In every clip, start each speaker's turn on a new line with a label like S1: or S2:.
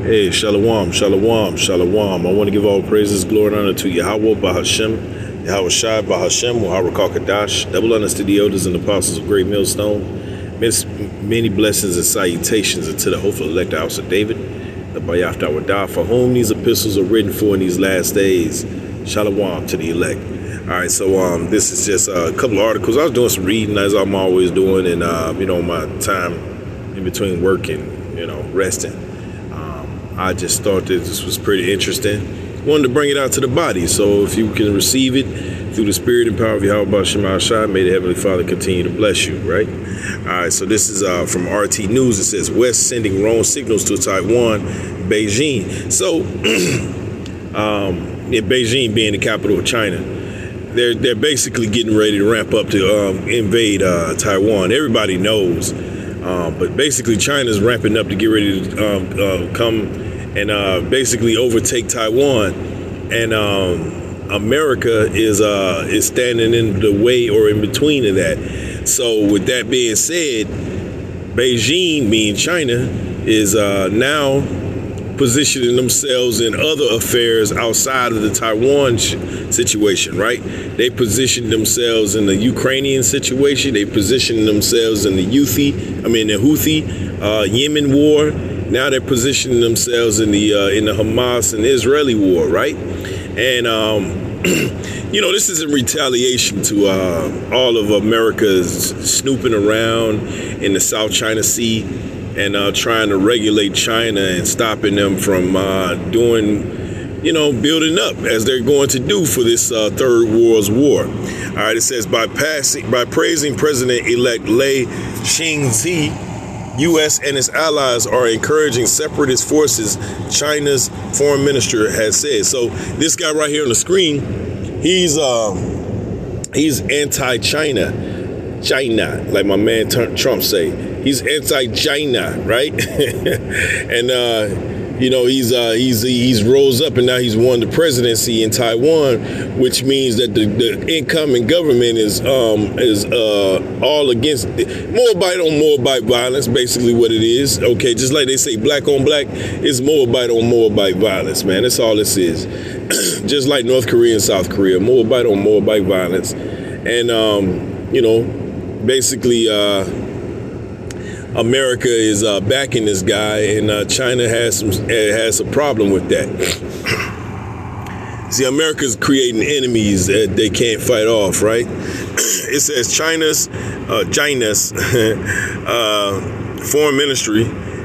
S1: Hey, shalom, shalom, shalom. I want to give all praises, glory, and honor to Yahweh, Bahashem, Yahweh Shai, Bahashem, Muhammad Kakadash, double honors to the elders and apostles of Great Millstone. Many blessings and salutations unto the hopeful elect house of David, the Bayaf Dawadah, for whom these epistles are written for in these last days. Shalom to the elect. All right, so this is just a couple of articles. I was doing some reading, as I'm always doing, and my time in between work and resting. I just thought that this was pretty interesting. Wanted to bring it out to the body. So if you can receive it through the spirit and power of Yahweh Shema Shai, may the Heavenly Father continue to bless you, right? All right, so this is from RT News. It says, West sending wrong signals to Taiwan, Beijing. So Beijing being the capital of China, they're basically getting ready to ramp up to invade Taiwan. Everybody knows. But basically, China's ramping up to get ready to come and basically overtake Taiwan, and America is standing in the way or in between of that. So, with that being said, Beijing, being China, is now positioning themselves in other affairs outside of the Taiwan situation, right? They positioned themselves in the Ukrainian situation. They positioned themselves in the Houthi Yemen war. Now they're positioning themselves in the Hamas and Israeli war, right? And this is in retaliation to all of America's snooping around in the South China Sea and trying to regulate China and stopping them from building up as they're going to do for this Third World War. All right, it says by praising President-elect Lei Ching-te, U.S. and its allies are encouraging separatist forces, China's foreign minister has said. So this guy right here on the screen, he's anti-China, like my man Trump say. He's anti-China, right? And he's rose up and now he's won the presidency in Taiwan, which means that the incoming government is all against Moabite on Moabite violence, basically what it is. Okay, just like they say black on black, it's Moabite on Moabite violence, man. That's all this is. Just like North Korea and South Korea, Moabite on Moabite violence. And basically America is backing this guy, and China has a problem with that. See, America's creating enemies that they can't fight off, right? It says China's foreign ministry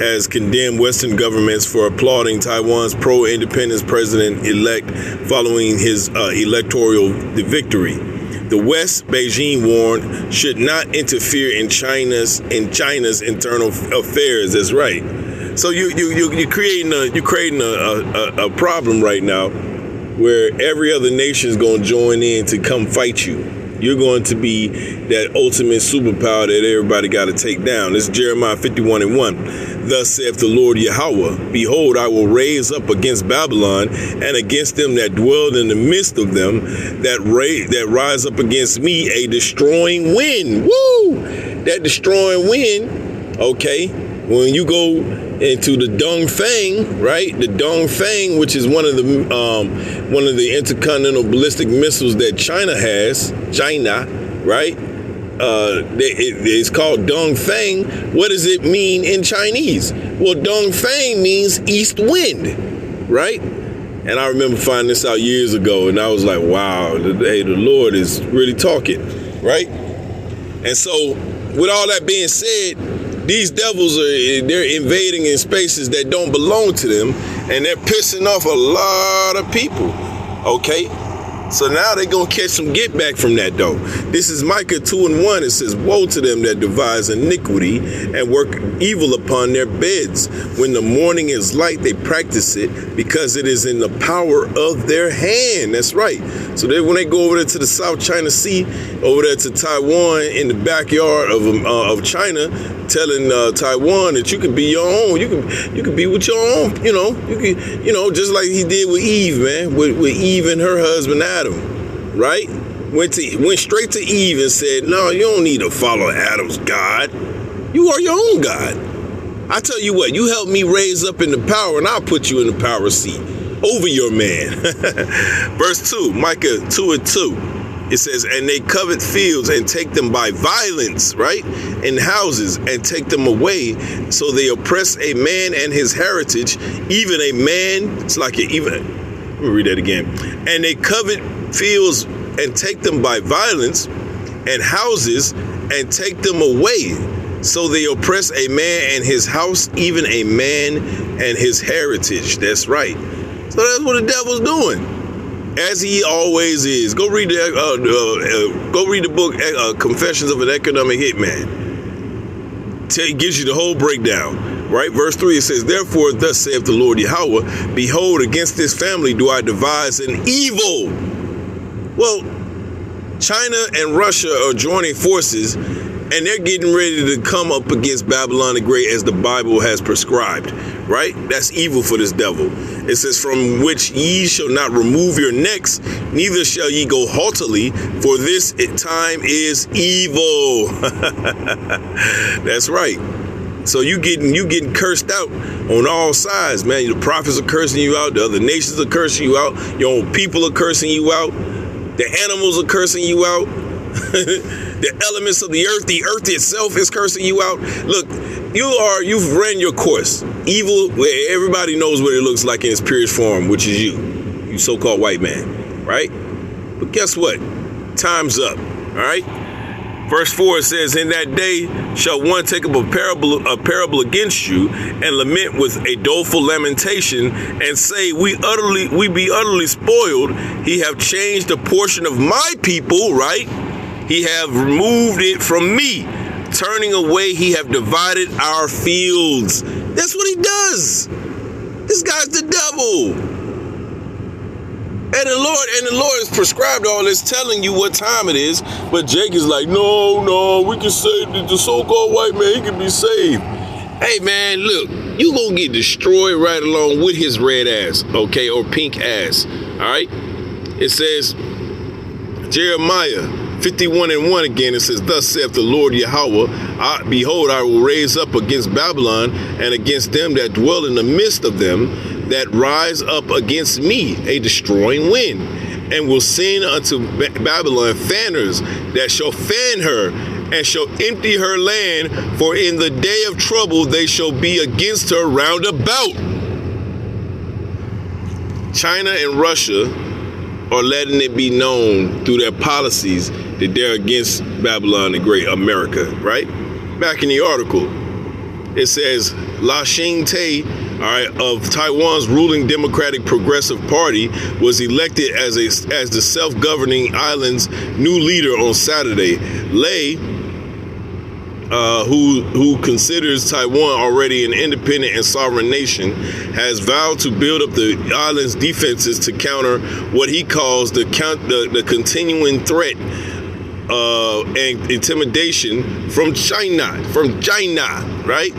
S1: has condemned Western governments for applauding Taiwan's pro-independence president-elect following his electoral victory. The West, Beijing warned, should not interfere in China's internal affairs. That's right. So you're creating a problem right now, where every other nation is going to join in to come fight you. You're going to be that ultimate superpower that everybody got to take down. This is Jeremiah 51:1. Thus saith the Lord Yahweh, behold, I will raise up against Babylon and against them that dwell in the midst of them that rise up against me a destroying wind. Woo! That destroying wind, okay, when you go into the Dongfang, right? The Dongfang, which is one of the intercontinental ballistic missiles that China has, right? It's called Dongfang. What does it mean in Chinese? Well, Dongfang means east wind, right? And I remember finding this out years ago, and I was like, wow, the Lord is really talking, right? And so, with all that being said, these devils they're invading in spaces that don't belong to them, and they're pissing off a lot of people, okay? So now they're going to catch some get back from that, though. This is Micah 2:1. It says, woe to them that devise iniquity and work evil upon their beds. When the morning is light, they practice it because it is in the power of their hand. That's right. So when they go over there to the South China Sea, over there to Taiwan, in the backyard of China, telling Taiwan that you can be your own, you can be with your own, just like he did with Eve, man, with Eve and her husband Adam, right? Went straight to Eve and said, no, you don't need to follow Adam's God. You are your own God. I tell you what, you help me raise up in the power, and I'll put you in the power seat over your man. Verse 2, Micah 2:2. It says, and they covet fields and take them by violence, right? And houses and take them away. So they oppress a man and his heritage, even a man. It's like let me read that again. And they covet fields and take them by violence, and houses and take them away. So they oppress a man and his house, even a man and his heritage. That's right. So that's what the devil's doing. As he always is. Go read the book Confessions of an Economic Hitman. It gives you the whole breakdown, right? Verse 3, it says, therefore, thus saith the Lord Yahweh, behold, against this family do I devise an evil. Well, China and Russia are joining forces, and they're getting ready to come up against Babylon the Great as the Bible has prescribed, right? That's evil for this devil. It says, from which ye shall not remove your necks, neither shall ye go haughtily, for this time is evil. That's right. So you getting cursed out on all sides, man. The prophets are cursing you out. The other nations are cursing you out. Your own people are cursing you out. The animals are cursing you out. The elements of the earth itself is cursing you out. Look, you've ran your course. Evil, where everybody knows what it looks like in its purest form, which is you so-called white man, right? But guess what? Time's up, all right? Verse 4 says, in that day shall one take up a parable against you, and lament with a doleful lamentation, and say, we be utterly spoiled. He have changed a portion of my people, right? He have removed it from me. Turning away, he have divided our fields. That's what he does. This guy's the devil. And the Lord has prescribed all this, telling you what time it is. But Jake is like, no, we can save the so-called white man. He can be saved. Hey, man, look, you gonna get destroyed right along with his red ass, okay, or pink ass, all right? It says, Jeremiah 51:1 again, it says, thus saith the Lord Yahweh, behold, I will raise up against Babylon and against them that dwell in the midst of them that rise up against me a destroying wind, and will send unto Babylon fanners that shall fan her and shall empty her land, for in the day of trouble they shall be against her round about. China and Russia are letting it be known through their policies that they're against Babylon the Great, America, right? Back in the article, it says La Ching-te, all right, of Taiwan's ruling Democratic Progressive Party was elected as the self-governing island's new leader on Saturday. Lei, who considers Taiwan already an independent and sovereign nation, has vowed to build up the island's defenses to counter what he calls the continuing threat and intimidation from China, right?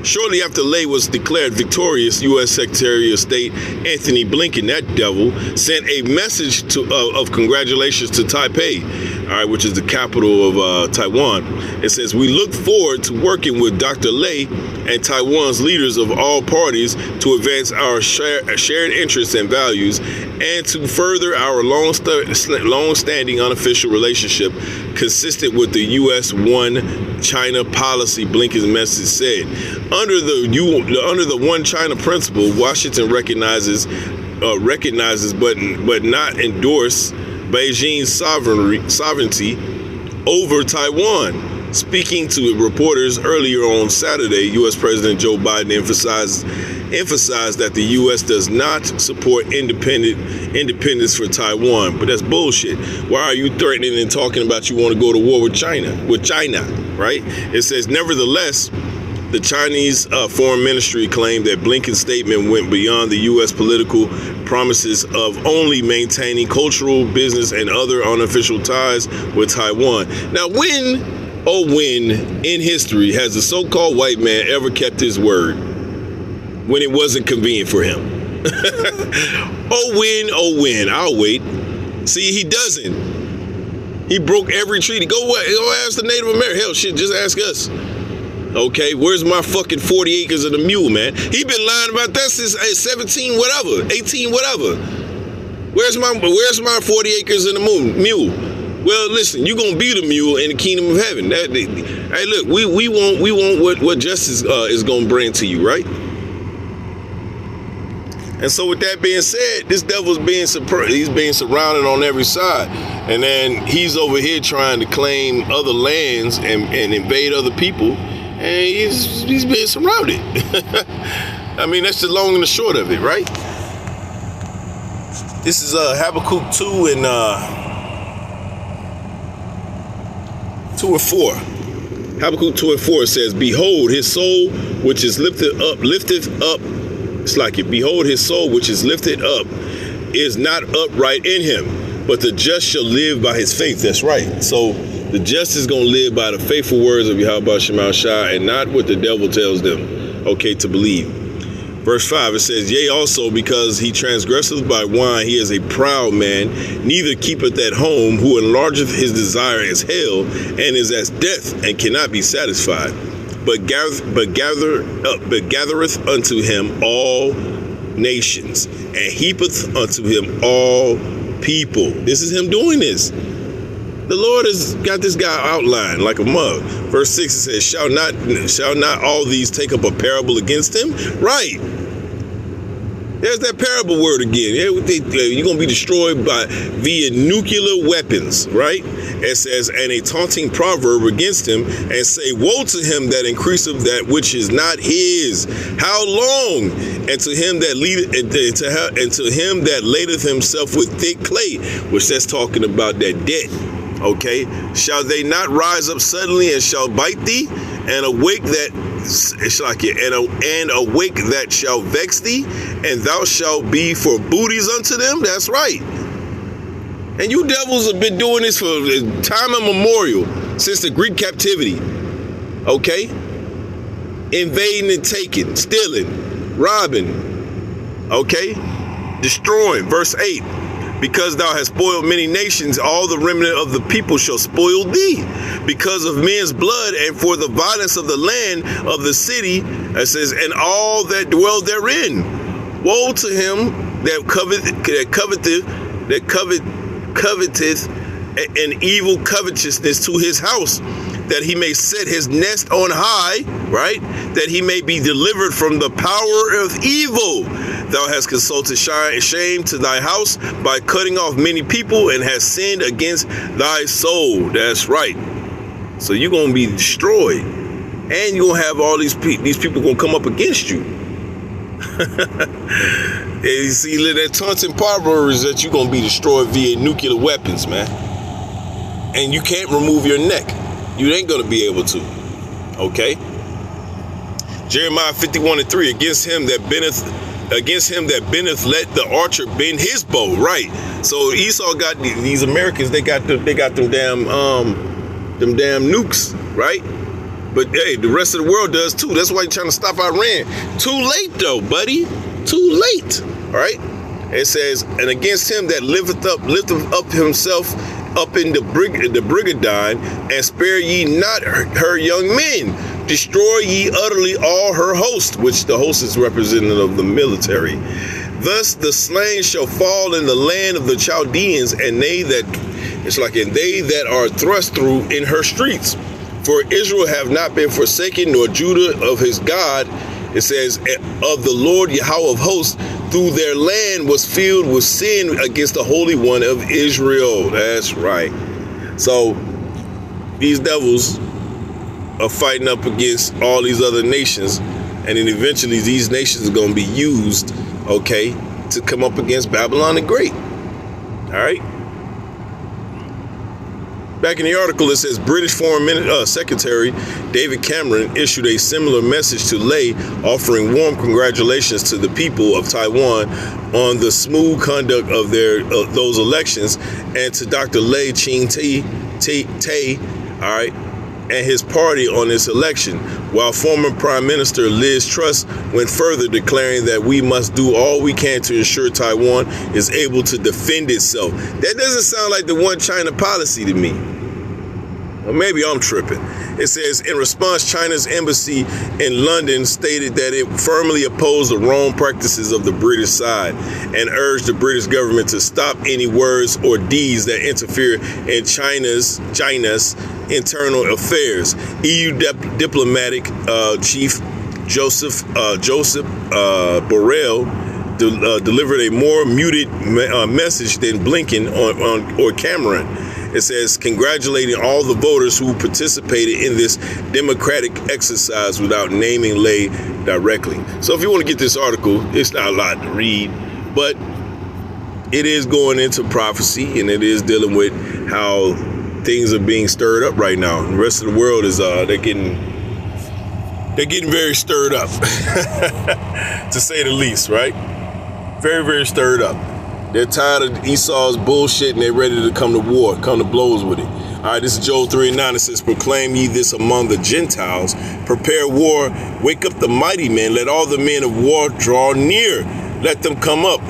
S1: Shortly after Lei was declared victorious, U.S. Secretary of State Anthony Blinken, that devil, sent a message of congratulations to Taipei, all right, which is the capital of Taiwan. It says, we look forward to working with Dr. Lei and Taiwan's leaders of all parties to advance our shared interests and values, and to further our long-standing unofficial relationship consistent with the U.S. One China policy, Blinken's message said. Under the One China principle, Washington recognizes but not endorse Beijing's sovereignty over Taiwan. Speaking to reporters earlier on Saturday, U.S. President Joe Biden emphasized that the U.S. does not support independence for Taiwan. But that's bullshit. Why are you threatening and talking about you want to go to war with China, right? It says, nevertheless, the Chinese Foreign Ministry claimed that Blinken's statement went beyond the U.S. political promises of only maintaining cultural, business, and other unofficial ties with Taiwan. Now, when in history has the so-called white man ever kept his word when it wasn't convenient for him? Oh, when, I'll wait. See, he doesn't. He broke every treaty. Go ask the Native American. Hell, shit, just ask us. Okay, where's my fucking 40 acres of the mule, man? He been lying about that since 17 whatever, 18 whatever. Where's my 40 acres of the mule? Well, listen, you're gonna be the mule in the kingdom of heaven. Hey, look, we want what justice is gonna bring to you, right? And so with that being said, this devil's being surrounded on every side. And then he's over here trying to claim other lands and invade other people. And he's being surrounded. I mean, that's the long and the short of it, right? This is Habakkuk 2 and 4. Habakkuk 2 and 4 says, behold, his soul which is lifted up. It's like it. Behold, his soul which is lifted up is not upright in him, but the just shall live by his faith. That's right. So the just is going to live by the faithful words of Yahweh Shema Shai and not what the devil tells them, okay, to believe. Verse 5, it says, yea, also because he transgresseth by wine, he is a proud man, neither keepeth at home, who enlargeth his desire as hell, and is as death, and cannot be satisfied. But gathereth unto him all nations, and heapeth unto him all people. This is him doing this. The Lord has got this guy outlined like a mug. Verse 6, it says, shall not all these take up a parable against him? Right. There's that parable word again. You're going to be destroyed via nuclear weapons, right? It says, and a taunting proverb against him, and say, woe to him that increaseth that which is not his. How long? And to him that ladeth himself with thick clay, which that's talking about that debt. Okay, shall they not rise up suddenly and shall bite thee, and awake that shall vex thee, and thou shalt be for booties unto them? That's right. And you devils have been doing this for time immemorial, since the Greek captivity. Okay, invading and taking, stealing, robbing. Okay, destroying. Verse 8. Because thou hast spoiled many nations, all the remnant of the people shall spoil thee. Because of men's blood and for the violence of the land of the city, it says, and all that dwell therein. Woe to him that coveteth an evil covetousness to his house, that he may set his nest on high, right? That he may be delivered from the power of evil. Thou hast consulted shame to thy house by cutting off many people, and hast sinned against thy soul. That's right. So you're going to be destroyed, and you're going to have all these people going to come up against you. And you see, that taunting proverb is that you're going to be destroyed via nuclear weapons, man. And you can't remove your neck. You ain't going to be able to. Okay? Jeremiah 51 and 3, against him that bendeth, let the archer bend his bow. Right. So Esau got these Americans, they got them damn nukes, right? But hey, the rest of the world does too. That's why you're trying to stop Iran. Too late though, buddy. Too late. All right. It says, and against him that lifteth up himself up in the brigadine, and spare ye not her young men. Destroy ye utterly all her host, which the host is representative of the military. Thus the slain shall fall in the land of the Chaldeans, and they that are thrust through in her streets. For Israel have not been forsaken, nor Judah of his God. It says, of the Lord Yahweh of hosts, through their land was filled with sin against the Holy One of Israel. That's right. So these devils are fighting up against all these other nations, and then eventually these nations are going to be used, okay, to come up against Babylon the Great. All right. Back in the article, it says British Foreign Secretary David Cameron issued a similar message to Lay, offering warm congratulations to the people of Taiwan on the smooth conduct of those elections, and to Dr. Lay Ching-te, all right, and his party on this election, while former Prime Minister Liz Truss went further, declaring that we must do all we can to ensure Taiwan is able to defend itself. That doesn't sound like the one China policy to me. Or maybe I'm tripping. It says, in response, China's embassy in London stated that it firmly opposed the wrong practices of the British side and urged the British government to stop any words or deeds that interfere in China's internal affairs. EU diplomatic chief Joseph Borrell delivered a more muted message than Blinken or Cameron. It says, congratulating all the voters who participated in this democratic exercise without naming Lay directly. So if you want to get this article, it's not a lot to read, but it is going into prophecy, and it is dealing with how things are being stirred up right now. The rest of the world is they're getting very stirred up, to say the least, right? Very, very stirred up. They're tired of Esau's bullshit, and they're ready to come to war, come to blows with it. All right, this is Joel 3:9. It says, proclaim ye this among the Gentiles. Prepare war. Wake up the mighty men. Let all the men of war draw near. Let them come up.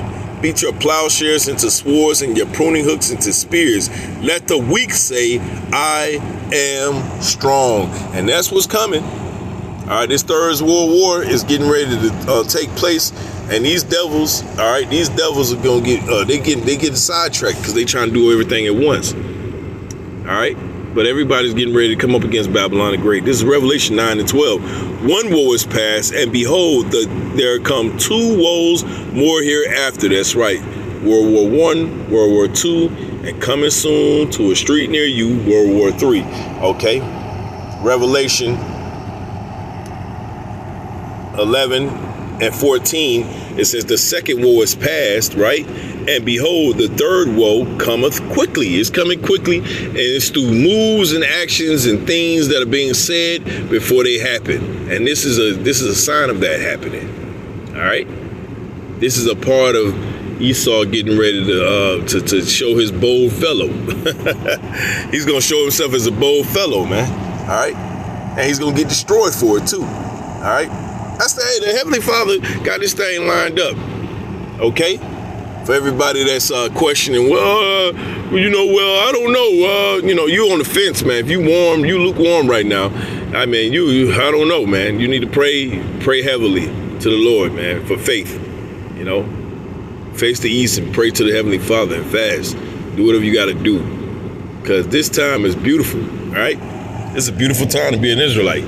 S1: Beat your plowshares into swords and your pruning hooks into spears. Let the weak say, I am strong. And that's what's coming. All right, this Third World War is getting ready to take place. And these devils, all right, these devils are gonna get they get sidetracked because they trying to do everything at once. All right, but everybody's getting ready to come up against Babylon the Great. This is Revelation 9:12. One woe is past, and behold, there come two woes more hereafter. That's right, World War I, World War II, and coming soon to a street near you, World War III. Okay, Revelation 11:14, it says the second woe is past, right? And behold, the third woe cometh quickly. It's coming quickly, and it's through moves and actions and things that are being said before they happen. And this is a sign of that happening. All right, this is a part of Esau getting ready to show his bold fellow. He's gonna show himself as a bold fellow, man. All right, and he's gonna get destroyed for it too. All right. The Heavenly Father got this thing lined up, okay? For everybody that's questioning, I don't know. You on the fence, man. If you lukewarm right now. I mean, I don't know, man. You need to pray heavily to the Lord, man, for faith. Face the east and pray to the Heavenly Father and fast. Do whatever you got to do, because this time is beautiful, all right? It's a beautiful time to be an Israelite.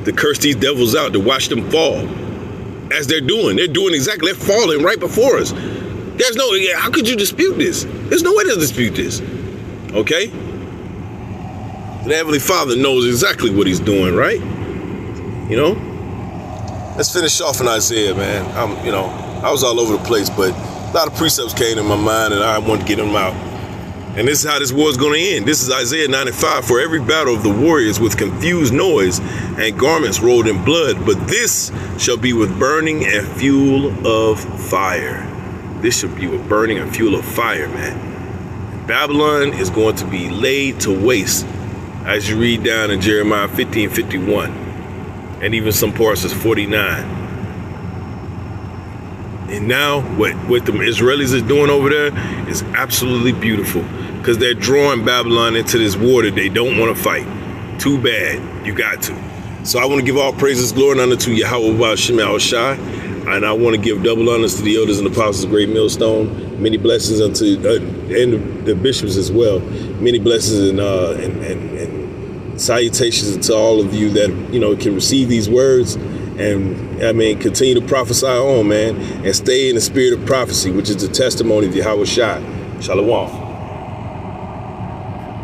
S1: To curse these devils out, to watch them fall. As they're doing exactly, they're falling right before us. How could you dispute this? There's no way to dispute this. Okay? The Heavenly Father knows exactly what he's doing, right? Let's finish off in Isaiah, man. I was all over the place, but a lot of precepts came to my mind, and I wanted to get them out. And this is how this war is going to end. This is Isaiah 9:5. For every battle of the warriors with confused noise and garments rolled in blood, but this shall be with burning and fuel of fire. This shall be with burning and fuel of fire, man. Babylon is going to be laid to waste, as you read down in Jeremiah 15:51, and even some parts is 49. And now what the Israelis are doing over there is absolutely beautiful, because they're drawing Babylon into this war that they don't want to fight. Too bad. You got to. So I want to give all praises, glory, and honor to Yahweh Ba'ashem Shai, and I want to give double honors to the elders and apostles of Great Millstone. Many blessings unto and the bishops as well. Many blessings and salutations to all of you that can receive these words. And continue to prophesy on, man, and stay in the spirit of prophecy, which is the testimony of Yahweh Shai. Shalom.